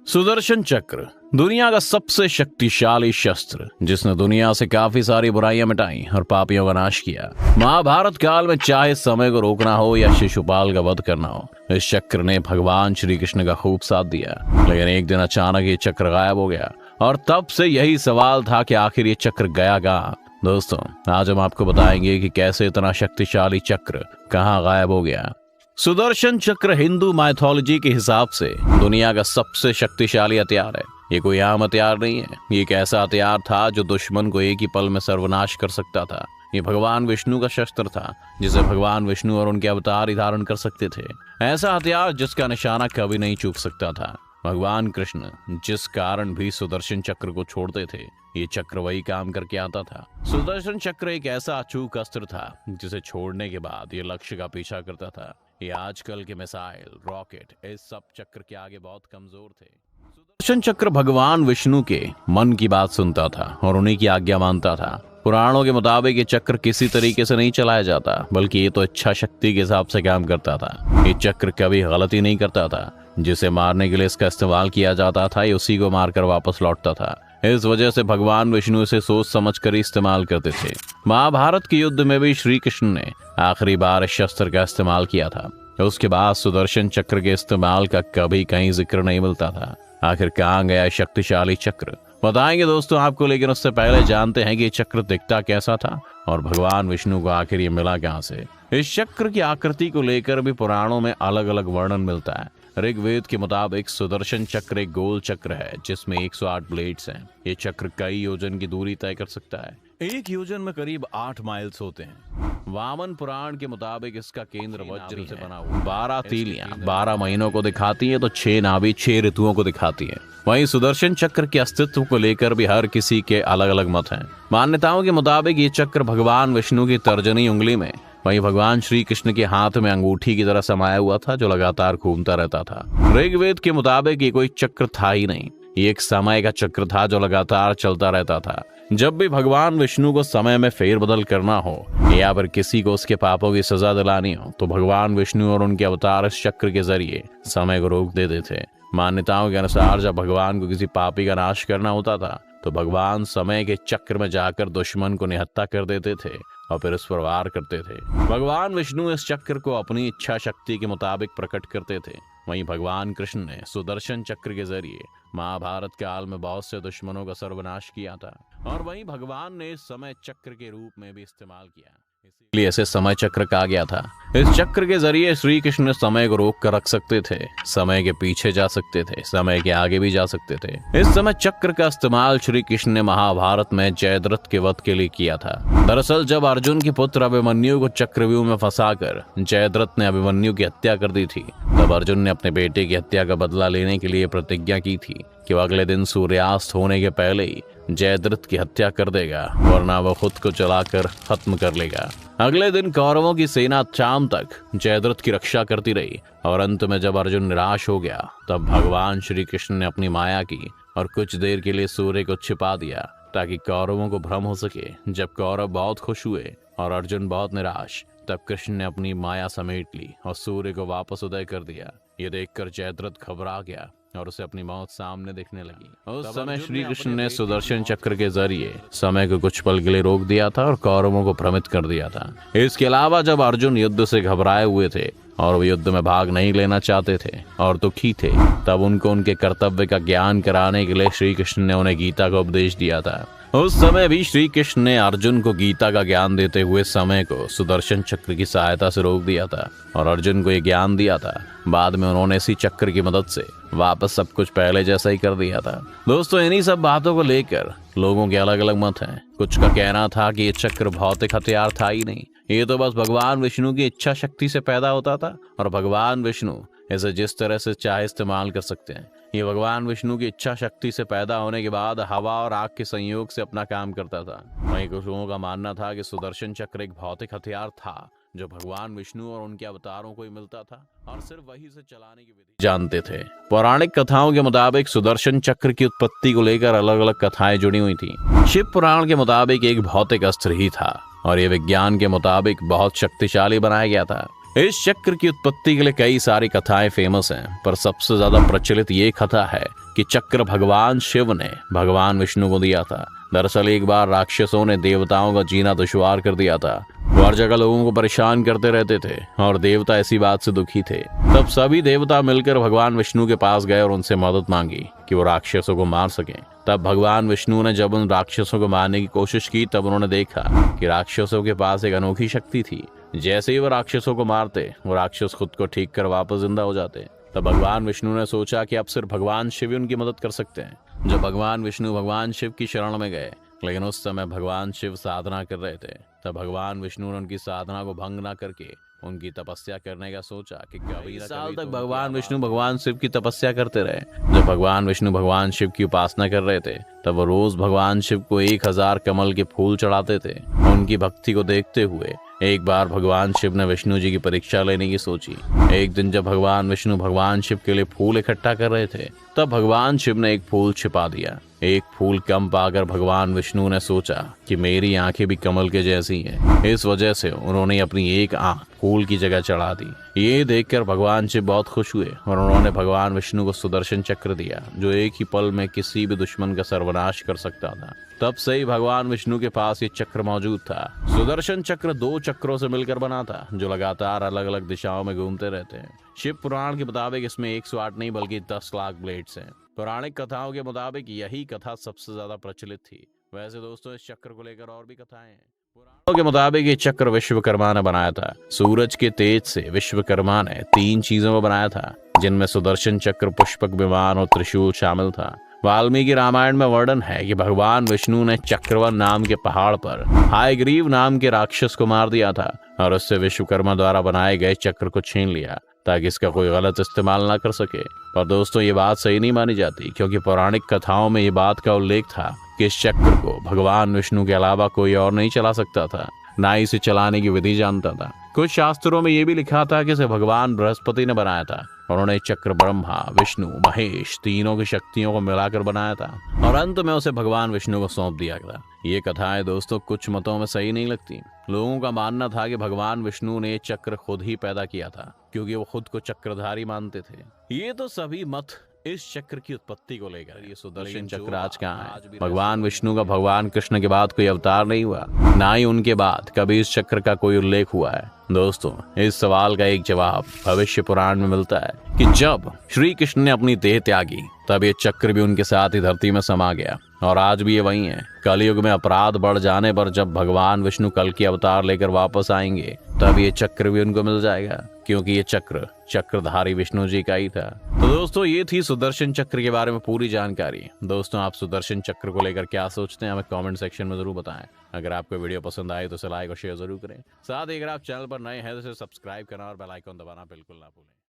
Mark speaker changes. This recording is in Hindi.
Speaker 1: सुदर्शन चक्र दुनिया का सबसे शक्तिशाली शस्त्र, जिसने दुनिया से काफी सारी बुराइयां मिटाई और पापियों का नाश किया। महाभारत काल में चाहे समय को रोकना हो या शिशुपाल का वध करना हो, इस चक्र ने भगवान श्री कृष्ण का खूब साथ दिया। लेकिन एक दिन अचानक ये चक्र गायब हो गया और तब से यही सवाल था कि आखिर ये चक्र गया कहाँ। दोस्तों, आज हम आपको बताएंगे कि कैसे इतना शक्तिशाली चक्र कहाँ गायब हो गया। सुदर्शन चक्र हिंदू माइथोलॉजी के हिसाब से दुनिया का सबसे शक्तिशाली हथियार है। ये कोई आम हथियार नहीं है, ये एक ऐसा हथियार था जो दुश्मन को एक ही पल में सर्वनाश कर सकता था। ये भगवान विष्णु का शस्त्र था, जिसे भगवान विष्णु और उनके अवतार ही धारण कर सकते थे। ऐसा हथियार जिसका निशाना कभी नहीं चूक सकता था। भगवान कृष्ण जिस कारण भी सुदर्शन चक्र को छोड़ते थे, ये चक्र वही काम करके आता था। सुदर्शन चक्र एक ऐसा अचूक अस्त्र था जिसे छोड़ने के बाद ये लक्ष्य का पीछा करता था। ये आजकल के मिसाइल, रॉकेट, इस सब चक्र के आगे बहुत कमजोर थे। सुदर्शन चक्र भगवान विष्णु के मन की बात सुनता था और उन्हीं की आज्ञा मानता था। पुराणों के मुताबिक ये चक्र किसी तरीके से नहीं चलाया जाता, बल्कि ये तो इच्छा शक्ति के हिसाब से काम करता था। ये चक्र कभी गलती नहीं करता था। जिसे मारने के लिए इसका इस्तेमाल किया जाता था, ये उसी को मारकर वापस लौटता था। इस वजह से भगवान विष्णु इसे सोच समझ कर इस्तेमाल करते थे। महाभारत के युद्ध में भी श्री कृष्ण ने आखिरी बार इस शस्त्र का इस्तेमाल किया था। उसके बाद सुदर्शन चक्र के इस्तेमाल का कभी कहीं जिक्र नहीं मिलता था। आखिर कहाँ गया शक्तिशाली चक्र, बताएंगे दोस्तों आपको। लेकिन उससे पहले जानते हैं कि ये चक्र दिखता कैसा था और भगवान विष्णु को आखिर ये मिला कहाँ से। इस चक्र की आकृति को लेकर भी पुराणों में अलग अलग वर्णन मिलता है। ऋग्वेद के मुताबिक सुदर्शन चक्र एक गोल चक्र है जिसमें 108 ब्लेड्स हैं। ये चक्र कई योजन की दूरी तय कर सकता है। एक योजन में करीब 8 माइल्स होते हैं। वामन पुराण के मुताबिक इसका केंद्र वज्र से बना हुआ 12 तीलियां 12 महीनों को दिखाती है, तो 6 नाभि 6 ऋतुओं को दिखाती है। वहीं सुदर्शन चक्र के अस्तित्व को लेकर भी हर किसी के अलग अलग मत हैं। मान्यताओं के मुताबिक ये चक्र भगवान विष्णु की तर्जनी उंगली में, वहीं भगवान श्री कृष्ण के हाथ में अंगूठी की तरह समाया हुआ था, जो लगातार घूमता रहता था। ऋग्वेद के मुताबिक ये कोई चक्र था ही नहीं, ये एक समय का चक्र था जो लगातार चलता रहता था। जब भी भगवान विष्णु को समय में फेरबदल करना हो या फिर किसी को उसके पापों की सजा दिलानी हो, तो भगवान विष्णु और उनके अवतार इस चक्र के जरिए समय को रोक देते थे। मान्यताओं के अनुसार जब भगवान को किसी पापी का नाश करना होता था, तो भगवान समय के चक्र में जाकर दुश्मन को निहत्था कर देते थे और फिर उस पर वार करते थे। भगवान विष्णु इस चक्र को अपनी इच्छा शक्ति के मुताबिक प्रकट करते थे। वहीं भगवान कृष्ण ने सुदर्शन चक्र के जरिए महाभारत काल में बहुत से दुश्मनों का सर्वनाश किया था और वहीं भगवान ने इस समय चक्र के रूप में भी इस्तेमाल किया, इसलिए इसे समय चक्र कहा गया था। इस चक्र के जरिए श्री कृष्ण समय को रोक कर रख सकते थे, समय के पीछे जा सकते थे, समय के आगे भी जा सकते थे। इस समय चक्र का इस्तेमाल श्री कृष्ण ने महाभारत में जयद्रथ के वध के लिए किया था। दरअसल जब अर्जुन के पुत्र अभिमन्यु को चक्रव्यूह में फंसाकर जयद्रथ ने अभिमन्यु की हत्या कर दी थी, तब अर्जुन ने अपने बेटे की हत्या का बदला लेने के लिए प्रतिज्ञा की थी कि वह अगले दिन सूर्यास्त होने के पहले ही जयद्रथ की हत्या कर देगा, वरना वह खुद को जलाकर खत्म कर लेगा। अगले दिन कौरवों की सेना शाम तक जयद्रथ की रक्षा करती रही और अंत में जब अर्जुन निराश हो गया, तब भगवान श्री कृष्ण ने अपनी माया की और कुछ देर के लिए सूर्य को छिपा दिया ताकि कौरवों को भ्रम हो सके। जब कौरव बहुत खुश हुए और अर्जुन बहुत निराश, तब कृष्ण ने अपनी माया समेट ली और सूर्य को वापस उदय कर दिया। ये देखकर जयद्रथ घबरा गया और उसे अपनी मौत सामने दिखने लगी। उस समय श्री कृष्ण ने सुदर्शन चक्र के जरिए समय को कुछ पल के लिए रोक दिया था और कौरवों को भ्रमित कर दिया था। इसके अलावा जब अर्जुन युद्ध से घबराए हुए थे और वो युद्ध में भाग नहीं लेना चाहते थे और दुखी थे, तब उनको उनके कर्तव्य का ज्ञान कराने के लिए श्री कृष्ण ने उन्हें गीता का उपदेश दिया था। उस समय भी श्री कृष्ण ने अर्जुन को गीता का ज्ञान देते हुए समय को सुदर्शन चक्र की सहायता से रोक दिया था और अर्जुन को ये ज्ञान दिया था। बाद में उन्होंने इसी चक्र की मदद से वापस सब कुछ पहले जैसा ही कर दिया था। दोस्तों, इन्हीं सब बातों को लेकर लोगों के अलग अलग मत हैं। कुछ का कहना था कि ये चक्र भौतिक हथियार था ही नहीं, ये तो बस भगवान विष्णु की इच्छा शक्ति से पैदा होता था और भगवान विष्णु इसे जिस तरह से चाहे इस्तेमाल कर सकते हैं। ये भगवान विष्णु की इच्छा शक्ति से पैदा होने के बाद हवा और आग के संयोग से अपना काम करता था। वहीं कुछ लोगों का मानना था कि सुदर्शन चक्र एक भौतिक हथियार था जो भगवान विष्णु और उनके अवतारों को ही मिलता था और सिर्फ वही से चलाने की विधि जानते थे। पौराणिक कथाओं के मुताबिक सुदर्शन चक्र की उत्पत्ति को लेकर अलग अलग कथाएं जुड़ी हुई थी। शिव पुराण के मुताबिक एक भौतिक अस्त्र ही था और ये विज्ञान के मुताबिक बहुत शक्तिशाली बनाया गया था। इस चक्र की उत्पत्ति के लिए कई सारी कथाएं फेमस हैं, पर सबसे ज्यादा प्रचलित ये कथा है कि चक्र भगवान शिव ने भगवान विष्णु को दिया था। दरअसल एक बार राक्षसों ने देवताओं का जीना दुश्वार कर दिया था। वो हर जगह लोगों को परेशान करते रहते थे और देवता ऐसी बात से दुखी थे। तब सभी देवता मिलकर भगवान विष्णु के पास गए और उनसे मदद मांगी कि वो राक्षसों को मार सकें। तब भगवान विष्णु ने जब उन राक्षसों को मारने की कोशिश की, तब उन्होंने देखा कि राक्षसों के पास एक अनोखी शक्ति थी। जैसे ही वो राक्षसों को मारते, वो राक्षस खुद को ठीक कर वापस जिंदा हो जाते। तब भगवान विष्णु ने सोचा कि अब सिर्फ भगवान शिव ही उनकी मदद कर सकते हैं। जब भगवान विष्णु भगवान शिव की शरण में गए, लेकिन उस समय भगवान शिव साधना कर रहे थे, तब भगवान विष्णु ने उनकी साधना को भंग न करके उनकी तपस्या करने का सोचा कि कई साल तक भगवान विष्णु भगवान शिव की तपस्या करते रहे। जब भगवान विष्णु भगवान शिव की उपासना कर रहे थे, तब वो रोज भगवान शिव को 1000 कमल के फूल चढ़ाते थे। उनकी भक्ति को देखते हुए एक बार भगवान शिव ने विष्णु जी की परीक्षा लेने की सोची। एक दिन जब भगवान विष्णु भगवान शिव के लिए फूल इकट्ठा कर रहे थे, तब भगवान शिव ने एक फूल छिपा दिया। एक फूल कम पाकर भगवान विष्णु ने सोचा कि मेरी आंखें भी कमल के जैसी हैं। इस वजह से उन्होंने अपनी एक आंख फूल की जगह चढ़ा दी। ये देखकर भगवान शिव बहुत खुश हुए और उन्होंने भगवान विष्णु को सुदर्शन चक्र दिया, जो एक ही पल में किसी भी दुश्मन का सर्वनाश कर सकता था। तब से ही भगवान विष्णु के पास ये चक्र मौजूद था। सुदर्शन चक्र 2 चक्रों से मिलकर बना था, जो लगातार अलग अलग दिशाओं में घूमते रहते हैं। शिव पुराण के मुताबिक इसमें 108 नहीं बल्कि 10 लाख ब्लेड्स हैं। पौराणिक कथाओं के मुताबिक यही कथा सबसे ज्यादा प्रचलित थी। वैसे दोस्तों, इस चक्र को लेकर और भी कथाएं हैं। पुराणों के मुताबिक ये चक्र विश्वकर्मा ने बनाया था। सूरज के तेज से विश्वकर्मा ने 3 चीजों को बनाया था, जिनमें सुदर्शन चक्र, पुष्पक विमान और त्रिशूल शामिल था। वाल्मीकि रामायण में वर्णन है कि भगवान विष्णु ने चक्रवन नाम के पहाड़ पर हायग्रीव नाम के राक्षस को मार दिया था और उससे विश्वकर्मा द्वारा बनाए गए चक्र को छीन लिया, ताकि इसका कोई गलत इस्तेमाल ना कर सके। पर दोस्तों, ये बात सही नहीं मानी जाती, क्योंकि पौराणिक कथाओं में ये बात का उल्लेख था कि इस चक्र को भगवान विष्णु के अलावा कोई और नहीं चला सकता था, ना ही इसे चलाने की विधि जानता था। कुछ शास्त्रों में ये भी लिखा था कि इसे भगवान बृहस्पति ने बनाया था। उन्होंने चक्र ब्रह्मा, विष्णु, महेश तीनों की शक्तियों को मिलाकर बनाया था और अंत में उसे भगवान विष्णु को सौंप दिया गया। ये कथाएं दोस्तों कुछ मतों में सही नहीं लगती। लोगों का मानना था कि भगवान विष्णु ने चक्र खुद ही पैदा किया था, क्योंकि वो खुद को चक्रधारी मानते थे। ये तो सभी मत इस चक्र की उत्पत्ति को लेकर। ये सुदर्शन चक्र आज कहाँ है? भगवान विष्णु का भगवान कृष्ण के बाद कोई अवतार नहीं हुआ, ना ही उनके बाद कभी इस चक्र का कोई उल्लेख हुआ है। दोस्तों, इस सवाल का एक जवाब भविष्य पुराण में मिलता है कि जब श्री कृष्ण ने अपनी देह त्यागी, तब ये चक्र भी उनके साथ ही धरती में समा गया और आज भी ये वही है। कलयुग में अपराध बढ़ जाने पर जब भगवान विष्णु कल की अवतार लेकर वापस आएंगे, तब ये चक्र भी उनको मिल जाएगा, क्योंकि ये चक्र चक्रधारी विष्णु जी का ही था। तो दोस्तों, ये थी सुदर्शन चक्र के बारे में पूरी जानकारी। दोस्तों, आप सुदर्शन चक्र को लेकर क्या सोचते हैं, हमें कमेंट सेक्शन में जरूर बताएं। अगर आपको वीडियो पसंद आए तो इसे लाइक और शेयर जरूर करें। साथ ही अगर आप चैनल पर नए हैं तो इसे सब्सक्राइब करना और बेल आइकन दबाना बिल्कुल ना भूलें।